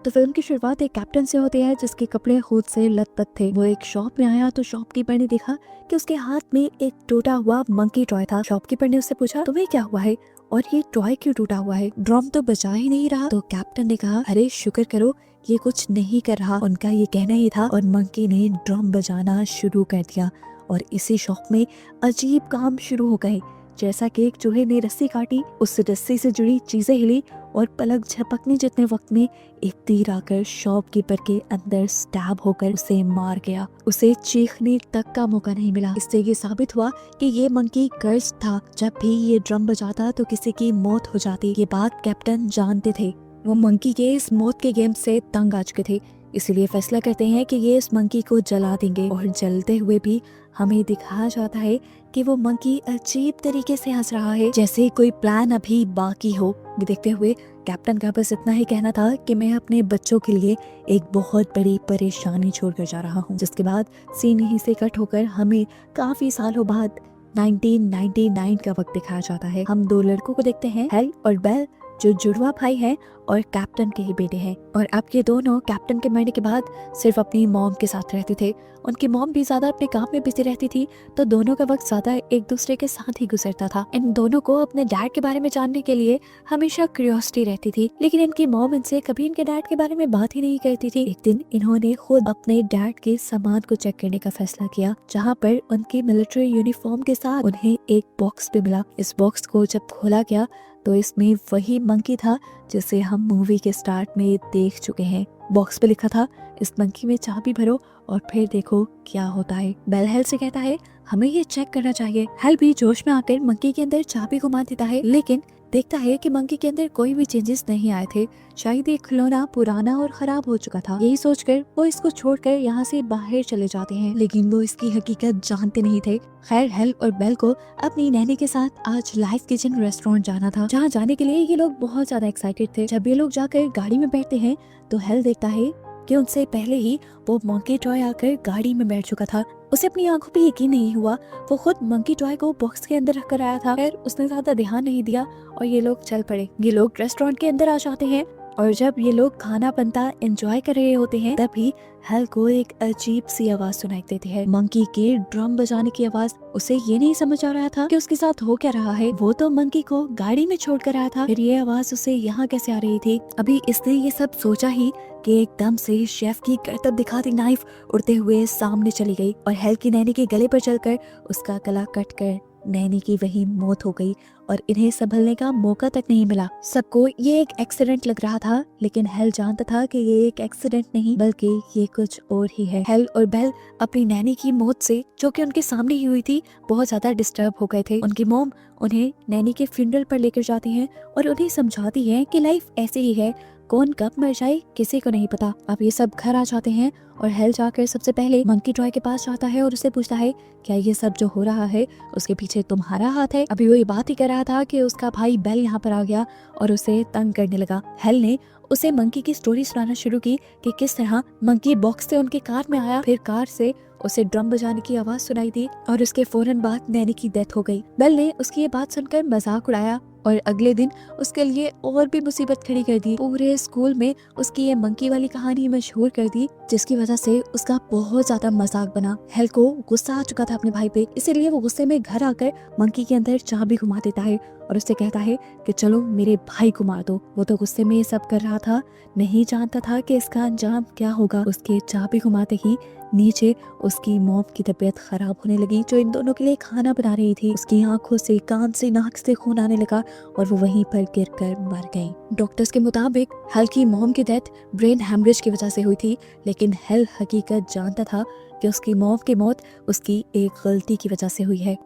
तो फिल्म की शुरुआत एक कैप्टन से होती है जिसके कपड़े खुद से लथपथ थे। वो एक शॉप में आया तो शॉपकीपर ने देखा कि उसके हाथ में एक टूटा हुआ मंकी टॉय था। शॉपकीपर ने उससे पूछा, तुम्हें क्या हुआ है और ये टॉय क्यों टूटा हुआ है? ड्रम तो बजा ही नहीं रहा। तो कैप्टन ने कहा, अरे शुक्र करो ये कुछ नहीं कर रहा। उनका ये कहना ही था और मंकी ने ड्रम बजाना शुरू कर दिया और इसी शॉप में अजीब काम शुरू हो गए। जैसा कि एक चूहे ने रस्सी काटी, उस रस्सी से जुड़ी चीजें हिली और पलक झपकने जितने वक्त में एक तीर आकर शॉपकीपर के अंदर स्टैब होकर उसे मार गया। उसे चीखने तक का मौका नहीं मिला। इससे ये साबित हुआ कि ये मंकी कर्स था। जब भी ये ड्रम बजाता तो किसी की मौत हो जाती। ये बात कैप्टन जानते थे। वो मंकी के इस मौत के गेम से तंग आ चुके थे, इसीलिए फैसला करते हैं कि ये इस मंकी को जला देंगे। और जलते हुए भी हमें दिखाया जाता है कि वो मंकी अजीब तरीके से हंस रहा है, जैसे कोई प्लान अभी बाकी हो। ये देखते हुए कैप्टन का बस इतना ही कहना था कि मैं अपने बच्चों के लिए एक बहुत बड़ी परेशानी छोड़कर जा रहा हूँ। जिसके बाद सीन यहीं से कट होकर हमें काफी सालों बाद 1999 का वक्त दिखाया जाता है। हम दो लड़कों को देखते हैं, हेल और बेल, जो जुड़वा भाई हैं और कैप्टन के ही बेटे हैं। और अब ये दोनों कैप्टन के मरने के बाद सिर्फ अपनी मॉम के साथ रहते थे। उनकी मॉम भी ज्यादा अपने काम में बिजी रहती थी, तो दोनों का वक्त ज्यादा एक दूसरे के साथ ही गुजरता था। इन दोनों को अपने डैड के बारे में जानने के लिए हमेशा क्यूरियोसिटी रहती थी, लेकिन इनकी मॉम इनसे कभी इनके डैड के बारे में बात ही नहीं करती थी। एक दिन इन्होंने खुद अपने डैड के सामान को चेक करने का फैसला किया, जहाँ पर उनकी मिलिट्री यूनिफॉर्म के साथ उन्हें एक बॉक्स भी मिला। इस बॉक्स को जब खोला गया तो इसमें वही मंकी था जिसे हम मूवी के स्टार्ट में देख चुके हैं। बॉक्स पे लिखा था, इस मंकी में चाबी भरो और फिर देखो क्या होता है। बेल हेल से कहता है, हमें ये चेक करना चाहिए। हेल भी जोश में आकर मंकी के अंदर चाबी घुमा देता है, लेकिन देखता है कि मंकी के अंदर कोई भी चेंजेस नहीं आए थे। शायद ये खिलौना पुराना और खराब हो चुका था। यही सोचकर वो इसको छोड़कर यहाँ से बाहर चले जाते हैं, लेकिन वो इसकी हकीकत जानते नहीं थे। खैर, हेल और बेल को अपनी नैनी के साथ आज लाइफ किचन रेस्टोरेंट जाना था, जहाँ जाने के लिए ये लोग बहुत ज्यादा एक्साइटेड थे। जब ये लोग जाकर गाड़ी में बैठते हैं तो हेल देखता है कि उनसे पहले ही वो मंकी टॉय आकर गाड़ी में बैठ चुका था। उसे अपनी आंखों पे यकीन नहीं हुआ। वो खुद मंकी टॉय को बॉक्स के अंदर रखकर आया था। खैर, उसने ज्यादा ध्यान नहीं दिया और ये लोग चल पड़े। ये लोग रेस्टोरेंट के अंदर आ जाते हैं और जब ये लोग खाना बनता एंजॉय कर रहे होते हैं, तभी हेल को एक अजीब सी आवाज सुनाई देती है, मंकी के ड्रम बजाने की आवाज। उसे ये नहीं समझ आ रहा था कि उसके साथ हो क्या रहा है। वो तो मंकी को गाड़ी में छोड़कर आया था, फिर ये आवाज उसे यहाँ कैसे आ रही थी। अभी इसने ये सब सोचा ही कि एकदम से शेफ की करतब दिखाती नाइफ उड़ते हुए सामने चली गई और हेल की नैनी के गले पर चलकर उसका गला कट कर नैनी की वही मौत हो गई और इन्हें संभलने का मौका तक नहीं मिला। सबको ये एक एक्सीडेंट लग रहा था, लेकिन हेल जानता था कि ये एक एक्सीडेंट नहीं बल्कि ये कुछ और ही है। हेल और बेल अपनी नैनी की मौत से, जो कि उनके सामने ही हुई थी, बहुत ज्यादा डिस्टर्ब हो गए थे। उनकी मॉम उन्हें नैनी के फ्यूनरल पर लेकर जाती हैं और उन्हें समझाती है कि लाइफ ऐसे ही है, कौन कब मर जाए किसी को नहीं पता। अब ये सब घर आ जाते हैं और हेल जाकर सबसे पहले मंकी टॉय के पास जाता है और उसे पूछता है, क्या ये सब जो हो रहा है उसके पीछे तुम्हारा हाथ है? अभी वो ये बात ही कर रहा था कि उसका भाई बेल यहाँ पर आ गया और उसे तंग करने लगा। हेल ने उसे मंकी की स्टोरी सुनाना शुरू की कि किस तरह मंकी बॉक्स से उनके कार में आया, फिर कार से उसे ड्रम बजाने की आवाज सुनाई दी और उसके फौरन बाद नैनी की डेथ हो गई। बेल ने उसकी ये बात सुनकर मजाक उड़ाया और अगले दिन उसके लिए और भी मुसीबत खड़ी कर दी। पूरे स्कूल में उसकी ये मंकी वाली कहानी मशहूर कर दी, जिसकी वजह से उसका बहुत ज्यादा मजाक बना। हेल को गुस्सा आ चुका था अपने भाई पे, इसीलिए वो गुस्से में घर आकर मंकी के अंदर चाबी घुमा देता है और उससे कहता है कि चलो मेरे भाई को मार दो। वो तो गुस्से में ये सब कर रहा था, नहीं जानता था कि इसका अंजाम क्या होगा। उसके चाबी घुमाते ही नीचे उसकी मॉम की तबीयत खराब होने लगी, जो इन दोनों के लिए खाना बना रही थी। उसकी आंखों से, कान से, नाक से खून आने लगा और वो वहीं पर गिरकर मर गई। डॉक्टर्स के मुताबिक हेल की मॉम की डेथ ब्रेन हैमरेज की वजह से हुई थी, लेकिन हेल हकीकत जानता था कि उसकी मॉम की मौत उसकी एक गलती की वजह से हुई है।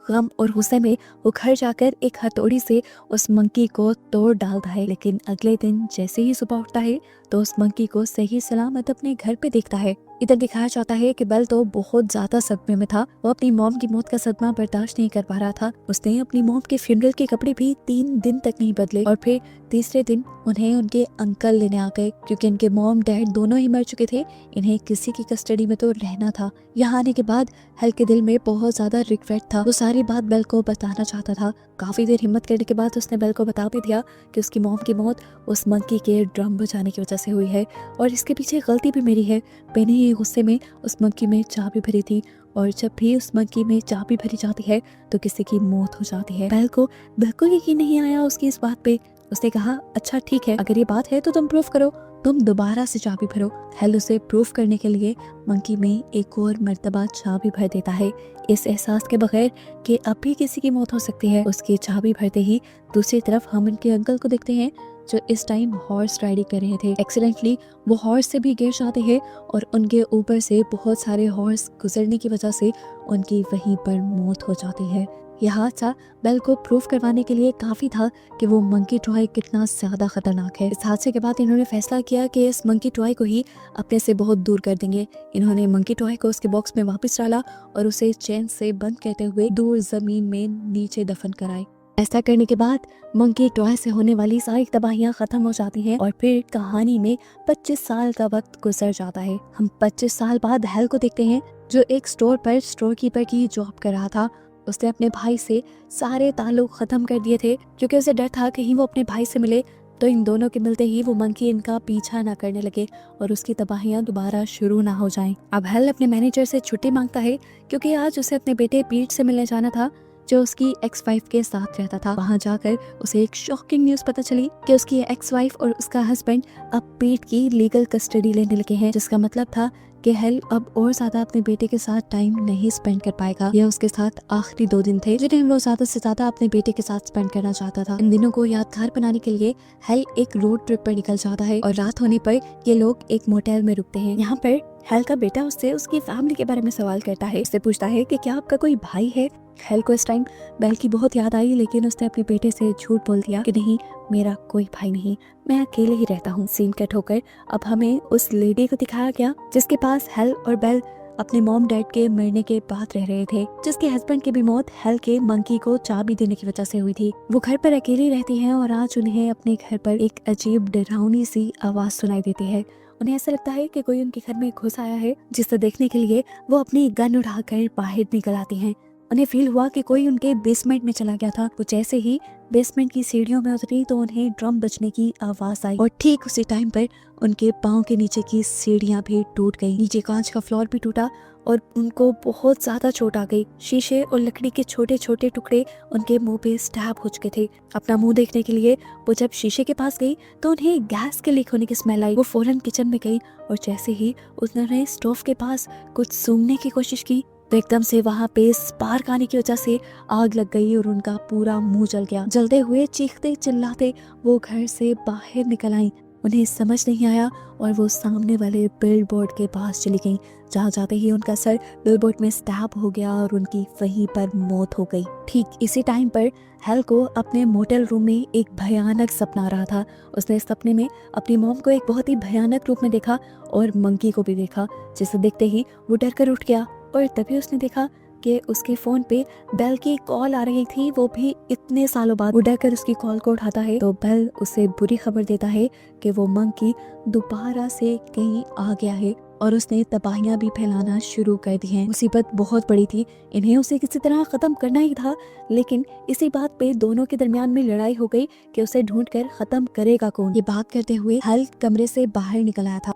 गम और गुस्से में वो घर जाकर एक हथौड़ी से उस मंकी को तोड़ डालता है, लेकिन अगले दिन जैसे ही सुबह उठता है तो उस मंकी को सही सलामत अपने घर पे देखता है। इधर दिखाया जाता है कि बेल तो बहुत ज्यादा सदमे में था। वो अपनी मॉम की मौत का सदमा बर्दाश्त नहीं कर पा रहा था। उसने अपनी मॉम के फ्यूनरल के कपड़े भी 3 दिन तक नहीं बदले और फिर तीसरे दिन उन्हें उनके अंकल लेने आ गए, क्योंकि इनके मॉम डैड दोनों ही मर चुके थे। इन्हें किसी की कस्टडी में तो रहना था। यहाँ आने के बाद हेल के दिल में बहुत ज्यादा रिग्रेट था। वो सारी बात बेल को बताना चाहता था। काफी देर हिम्मत करने के बाद उसने बेल को बता भी दिया कि उसकी मॉम की मौत उस मंकी के ड्रम बजाने की वजह से हुई है और इसके पीछे गलती भी मेरी है। मैंने ये गुस्से में उस मंकी में चाबी भरी थी और जब भी उस मंकी में चाबी भरी जाती है तो किसी की मौत हो जाती है। बेल को बिल्कुल यकीन नहीं आया उसकी इस बात पे। उसने कहा, अच्छा ठीक है, अगर ये बात है तो तुम प्रूफ करो, तुम दोबारा से चाबी भरो। हेल उसे प्रूफ करने के लिए मंकी में एक और मर्तबा चाबी भर देता है, इस एहसास के बगैर कि अब भी किसी की मौत हो सकती है। उसकी चाबी भरते ही दूसरी तरफ हम उनके अंकल को देखते हैं जो इस टाइम हॉर्स राइडिंग कर रहे थे। एक्सीडेंटली वो हॉर्स से भी गिर जाते हैं और उनके ऊपर से बहुत सारे हॉर्स गुजरने की वजह से उनकी वहीं पर मौत हो जाती है। यह हादसा बेल को प्रूफ करवाने के लिए काफी था कि वो मंकी टॉय कितना ज्यादा खतरनाक है। इस हादसे के बाद इन्होंने फैसला किया कि इस मंकी टॉय को ही अपने से बहुत दूर कर देंगे। इन्होंने मंकी टॉय को उसके बॉक्स में वापस डाला और उसे चैन से बंद करते हुए दूर जमीन में नीचे दफन कराए। ऐसा करने के बाद मंकी टॉय से होने वाली सारी तबाहियां खत्म हो जाती हैं और फिर कहानी में 25 साल का वक्त गुजर जाता है। हम 25 साल बाद हेल को देखते हैं जो एक स्टोर पर स्टोर कीपर की जॉब कर रहा था। उसने अपने भाई से सारे ताल्लुक खत्म कर दिए थे क्योंकि उसे डर था कहीं वो अपने भाई से मिले तो इन दोनों के मिलते ही वो मंकी इनका पीछा ना करने लगे और उसकी तबाहियां दोबारा शुरू ना हो जाएं। अब हेल अपने मैनेजर से छुट्टी मांगता है क्योंकि आज उसे अपने बेटे पीट से मिलने जाना था जो उसकी एक्स वाइफ के साथ रहता था। वहाँ जाकर उसे एक शॉकिंग न्यूज पता चली कि उसकी एक्स वाइफ और उसका हस्बैंड अब पीट की लीगल कस्टडी लेने लगे हैं, जिसका मतलब था कि हेल अब और ज्यादा अपने बेटे के साथ टाइम नहीं स्पेंड कर पाएगा। यह उसके साथ आखिरी 2 दिन थे जिन्हें वो ज्यादा से ज्यादा अपने बेटे के साथ स्पेंड करना चाहता था। इन दिनों को यादगार बनाने के लिए हेल एक रोड ट्रिप पर निकल जाता है और रात होने पर ये लोग एक मोटेल में रुकते हैं। यहाँ पर हेल का बेटा उससे उसकी फैमिली के बारे में सवाल करता है। उससे पूछता है कि क्या आपका कोई भाई है। हेल को इस टाइम बेल की बहुत याद आई, लेकिन उसने अपने बेटे से झूठ बोल दिया कि नहीं, मेरा कोई भाई नहीं, मैं अकेले ही रहता हूँ। सीन कट होकर अब हमें उस लेडी को दिखाया गया जिसके पास हेल और बेल अपने मॉम डैड के मरने के बाद रह रहे थे, जिसके हस्बैंड की भी मौत हेल के मंकी को चाबी देने की वजह से हुई थी। वो घर पर अकेली रहती हैं और आज उन्हें अपने घर पर एक अजीब डरावनी सी आवाज सुनाई देती है। उन्हें ऐसा लगता है कि कोई उनके घर में घुस आया है, जिसे देखने के लिए वो अपनी गन उठाकर बाहर निकल आती हैं। उन्हें फील हुआ कि कोई उनके बेसमेंट में चला गया था। वो जैसे ही बेसमेंट की सीढ़ियों में उतरी तो उन्हें ड्रम बजने की आवाज आई और ठीक उसी टाइम पर उनके पाँव के नीचे की सीढ़ियां भी टूट गई। नीचे कांच का फ्लोर भी टूटा और उनको बहुत ज्यादा चोट आ गई। शीशे और लकड़ी के छोटे छोटे टुकड़े उनके मुंह पे स्टैब हो चुके थे। अपना मुंह देखने के लिए वो जब शीशे के पास गई तो उन्हें गैस के लीक होने की स्मेल आई। वो फौरन किचन में गई और जैसे ही उन्होंने स्टोव के पास कुछ सूंघने की कोशिश की तो एकदम से वहाँ पे स्पार्क आने की वजह से आग लग गई और उनका पूरा मुंह जल गया। जलते हुए चीखते चिल्लाते वो घर से बाहर निकल आई। उन्हें समझ नहीं आया और वो सामने वाले बिलबोर्ड के पास चली गई, जहाँ जाते ही उनका सर बिलबोर्ड में स्टैब हो गया और उनकी वहीं पर मौत हो गई। ठीक इसी टाइम पर हेल को अपने मोटेल रूम में एक भयानक सपना आ रहा था। उसने इस सपने में अपनी मॉम को एक बहुत ही भयानक रूप में देखा और मंकी को भी देखा, जिसे देखते ही वो डर कर उठ गया और तभी उसने देखा कि उसके फोन पे बेल की कॉल आ रही थी, वो भी इतने सालों बाद। उड़ा कर उसकी कॉल को उठाता है तो बेल उसे बुरी खबर देता है कि वो मंकी दोबारा से कहीं आ गया है और उसने तबाहियां भी फैलाना शुरू कर दी हैं। मुसीबत बहुत बड़ी थी, इन्हें उसे किसी तरह खत्म करना ही था, लेकिन इसी बात पे दोनों के दरमियान में लड़ाई हो गई कि उसे ढूंढकर खत्म करेगा कौन। ये बात करते हुए हेल कमरे से बाहर निकल आया था।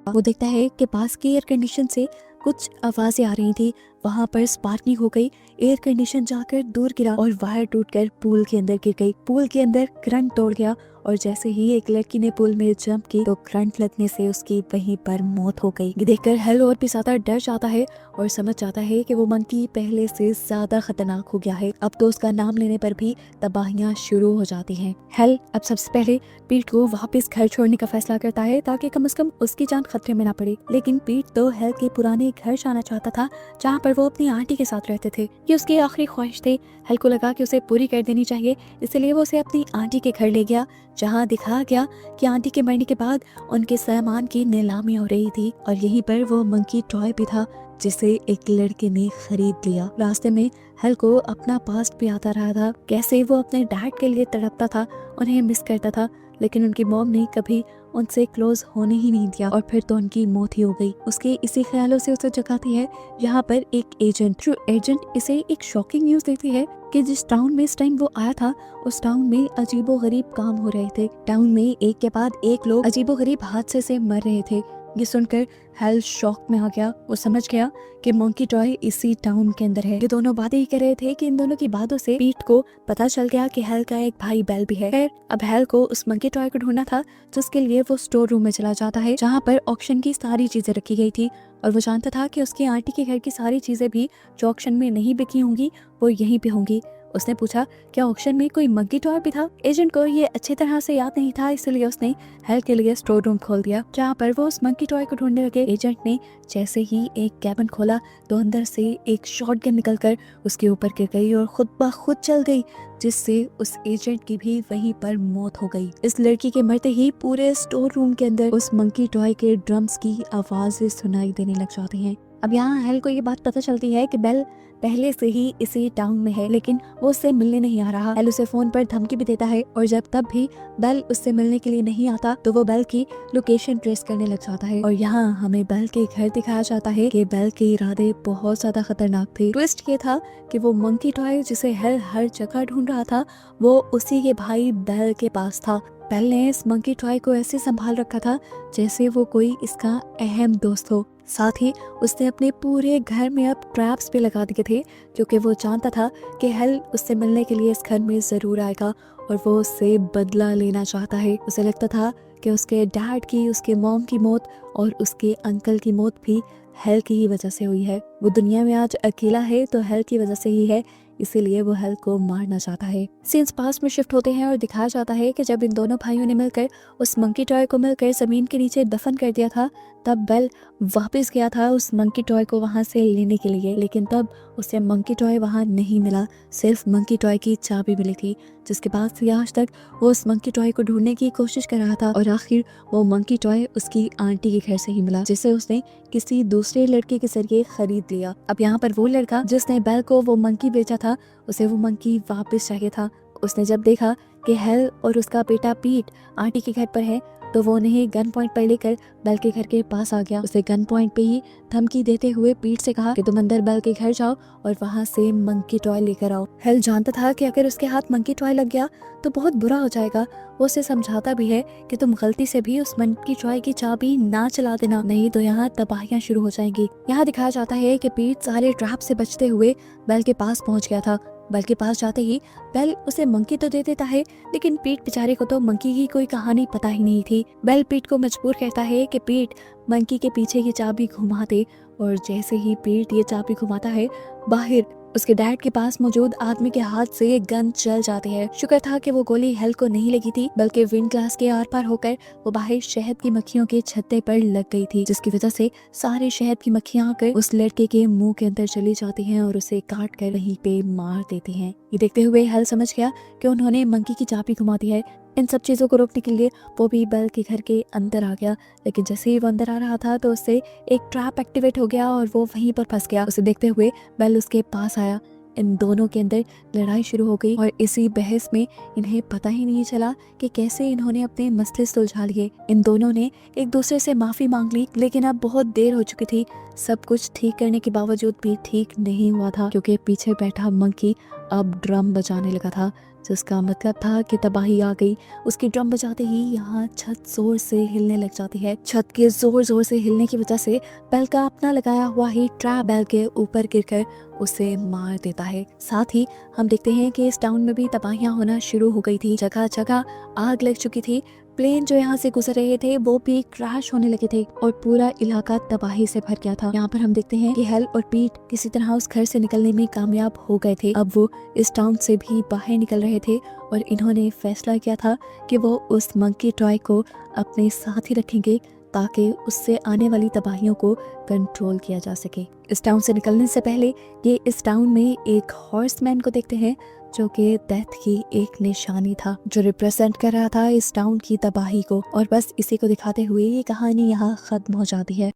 वो देखता है कि पास के एयर कंडीशन से कुछ आवाजें आ रही थी। वहाँ पर स्पार्किंग हो गई, एयर कंडीशन जाकर दूर गिरा और वायर टूटकर पूल के अंदर गिर गई। पूल के अंदर करंट तोड़ गया और जैसे ही एक लड़की ने पूल में जंप की तो करंट लगने से उसकी वहीं पर मौत हो गई। ये देखकर हेल और भी ज्यादा डर जाता है और समझ जाता है कि वो मंकी पहले से ज्यादा खतरनाक हो गया है। अब तो उसका नाम लेने पर भी तबाहियां शुरू हो जाती हैं। हेल अब सबसे पहले पीट को वापस घर छोड़ने का फैसला करता है ताकि कम से कम उसकी जान खतरे में ना पड़े। लेकिन पीट तो हेल के पुराने घर जाना चाहता था जहाँ पर वो अपनी आंटी के साथ रहते थे। ये उसकी आखिरी ख्वाहिश थी। हेल को लगा कि उसे पूरी कर देनी चाहिए, इसलिए वो उसे अपनी आंटी के घर ले गया जहाँ दिखाया गया कि आंटी के मरने के बाद उनके सामान की नीलामी हो रही थी और यहीं पर वो मंकी टॉय भी था जिसे एक लड़के ने खरीद लिया। रास्ते में हल को अपना पास्ट भी आता रहा था, कैसे वो अपने डैड के लिए तड़पता था, उन्हें मिस करता था, लेकिन उनकी मॉम ने कभी उनसे क्लोज होने ही नहीं दिया और फिर तो उनकी मौत ही हो गई। उसके इसी ख्यालों से उसे जगाती है यहाँ पर एक एजेंट। जो एजेंट इसे एक शॉकिंग न्यूज देती है कि जिस टाउन में इस टाइम वो आया था उस टाउन में अजीबोगरीब काम हो रहे थे। टाउन में एक के बाद एक लोग अजीबोगरीब हादसे से मर रहे थे। ये सुनकर हेल शॉक में आ गया। वो समझ गया कि मंकी टॉय इसी टाउन के अंदर है। ये दोनों बातें ही कर रहे थे कि इन दोनों की बातों से पीट को पता चल गया कि हेल का एक भाई बेल भी है। खैर अब हेल को उस मंकी टॉय को ढूंढना था, जिसके लिए वो स्टोर रूम में चला जाता है जहाँ पर ऑक्शन की सारी चीजें रखी गई थी और वो जानता था कि उसकी आंटी के घर की सारी चीजें भी जो ऑक्शन में नहीं बिकी होंगी वो यहीं पे होंगी। उसने पूछा क्या ऑक्शन में कोई मंकी टॉय भी था। एजेंट को ये अच्छी तरह से याद नहीं था, इसलिए उसने हेल के लिए स्टोर रूम खोल दिया जहाँ पर वो उस मंकी टॉय को ढूंढने लगे। एजेंट ने जैसे ही एक कैबिन खोला तो अंदर से एक शॉटगन निकलकर उसके ऊपर गिर गई और खुद ब खुद चल गई, जिससे उस एजेंट की भी वहीं पर मौत हो गई। इस लड़की के मरते ही पूरे स्टोर रूम के अंदर उस मंकी टॉय के ड्रम्स की आवाजें सुनाई देने लग जाती हैं। अब यहाँ हेल को ये बात पता चलती है कि बेल पहले से ही इसी टाउन में है, लेकिन वो उससे मिलने नहीं आ रहा। बेल उसे फोन पर धमकी भी देता है और जब तब भी बेल उससे मिलने के लिए नहीं आता तो वो बेल की लोकेशन ट्रेस करने लग जाता है। और यहाँ हमें बेल के घर दिखाया जाता है कि बेल के इरादे बहुत ज्यादा खतरनाक थे। ट्विस्ट ये था कि वो मंकी टॉय जिसे हेल हर जगह ढूंढ रहा था वो उसी के भाई बेल के पास था। बेल ने इस मंकी टॉय को ऐसे संभाल रखा था जैसे वो कोई इसका अहम दोस्त हो। साथ ही उसने अपने पूरे घर में अब ट्रैप्स भी लगा दिए थे, क्योंकि वो जानता था कि हेल उससे मिलने के लिए इस घर में जरूर आएगा और वो उससे बदला लेना चाहता है। उसे लगता था कि उसके डैड की, उसके मॉम की मौत और उसके अंकल की मौत भी हेल की ही वजह से हुई है। वो दुनिया में आज अकेला है तो हेल की वजह से ही है, इसीलिए वो हेल को मारना चाहता है। सीन्स पास्ट में शिफ्ट होते हैं और दिखाया जाता है कि जब इन दोनों भाइयों ने मिलकर उस मंकी टॉय को मिलकर जमीन के नीचे दफन कर दिया था, तब बेल वापस गया था उस मंकी टॉय को वहां से लेने के लिए, लेकिन तब उसे मंकी टॉय वहां नहीं मिला, सिर्फ मंकी टॉय की चाबी मिली थी। जिसके बाद से आज तक वो उस मंकी टॉय को ढूंढने की कोशिश कर रहा था और आखिर वो मंकी टॉय उसकी आंटी के घर से ही मिला, जिसे उसने किसी दूसरे लड़के के जरिए खरीद लिया। अब यहाँ पर वो लड़का जिसने बेल को वो मंकी बेचा था, उसे वो मंकी वापस चाहिए था। उसने जब देखा कि हेल और उसका बेटा पीट आंटी के घर पर है तो वो उन्हें गन पॉइंट पर लेकर बेल के घर के पास आ गया। उसे गन पॉइंट पे ही धमकी देते हुए पीट से कहा कि तुम अंदर बेल के घर जाओ और वहां से मंकी टॉय लेकर आओ। हेल जानता था कि अगर उसके हाथ मंकी टॉय लग गया तो बहुत बुरा हो जाएगा। वो उसे समझाता भी है कि तुम गलती से भी उस मंकी टॉय की चाबी ना चला देना, नहीं तो यहाँ तबाहियां शुरू हो जाएंगी। यहाँ दिखाया जाता है कि पीट सारे ट्रैप से बचते हुए बेल के पास पहुंच गया था। बेल के पास जाते ही बेल उसे मंकी तो दे देता है, लेकिन पीट बेचारे को तो मंकी की कोई कहानी पता ही नहीं थी। बेल पीट को मजबूर करता है कि पीट मंकी के पीछे की चाबी घुमा दे, और जैसे ही पीट ये चाबी घुमाता है बाहर उसके डैड के पास मौजूद आदमी के हाथ से गन चल जाती है। शुक्र था कि वो गोली हेल को नहीं लगी थी, बल्कि विंड ग्लास के आर पार होकर वो बाहर शहद की मक्खियों के छत्ते पर लग गई थी, जिसकी वजह से सारे शहद की मक्खियां आकर उस लड़के के मुंह के अंदर चली जाती हैं और उसे काट कर वहीं पे मार देती हैं। ये देखते हुए हेल समझ गया कि उन्होंने मंकी की चाबी घुमा दी है। इन सब चीजों को रोकने के लिए वो भी बेल के घर के अंदर आ गया, लेकिन जैसे ही वो अंदर आ रहा था तो उससे एक ट्रैप एक्टिवेट हो गया और वो वहीं पर फंस गया। उसे देखते हुए बेल उसके पास आया। इन दोनों के अंदर लड़ाई शुरू हो गई और इसी बहस में इन्हें पता ही नहीं चला कि कैसे इन्होंने अपने मसले सुलझा लिए। इन दोनों ने एक दूसरे से माफी मांग ली, लेकिन अब बहुत देर हो चुकी थी। सब कुछ ठीक करने के बावजूद भी ठीक नहीं हुआ था, क्योंकि पीछे बैठा मंकी अब ड्रम बजाने लगा था, जिसका मतलब था कि तबाही आ गई। उसकी ड्रम बजाते ही यहाँ छत जोर से हिलने लग जाती है। छत के जोर जोर से हिलने की वजह से बेल का अपना लगाया हुआ ही ट्रैप बेल के ऊपर गिरकर उसे मार देता है। साथ ही हम देखते हैं कि इस टाउन में भी तबाहियां होना शुरू हो गई थी। जगह जगह आग लग चुकी थी। प्लेन जो यहाँ से गुजर रहे थे वो भी क्रैश होने लगे थे और पूरा इलाका तबाही से भर गया था। यहाँ पर हम देखते हैं कि हेल और पीट किसी तरह उस घर से निकलने में कामयाब हो गए थे। अब वो इस टाउन से भी बाहर निकल रहे थे और इन्होंने फैसला किया था कि वो उस मंकी टॉय को अपने साथ ही रखेंगे, ताकि उससे आने वाली तबाहियों को कंट्रोल किया जा सके। इस टाउन से निकलने से पहले ये इस टाउन में एक हॉर्समैन को देखते हैं जो कि डेथ की एक निशानी था, जो रिप्रेजेंट कर रहा था इस टाउन की तबाही को। और बस इसी को दिखाते हुए ये कहानी यहाँ खत्म हो जाती है।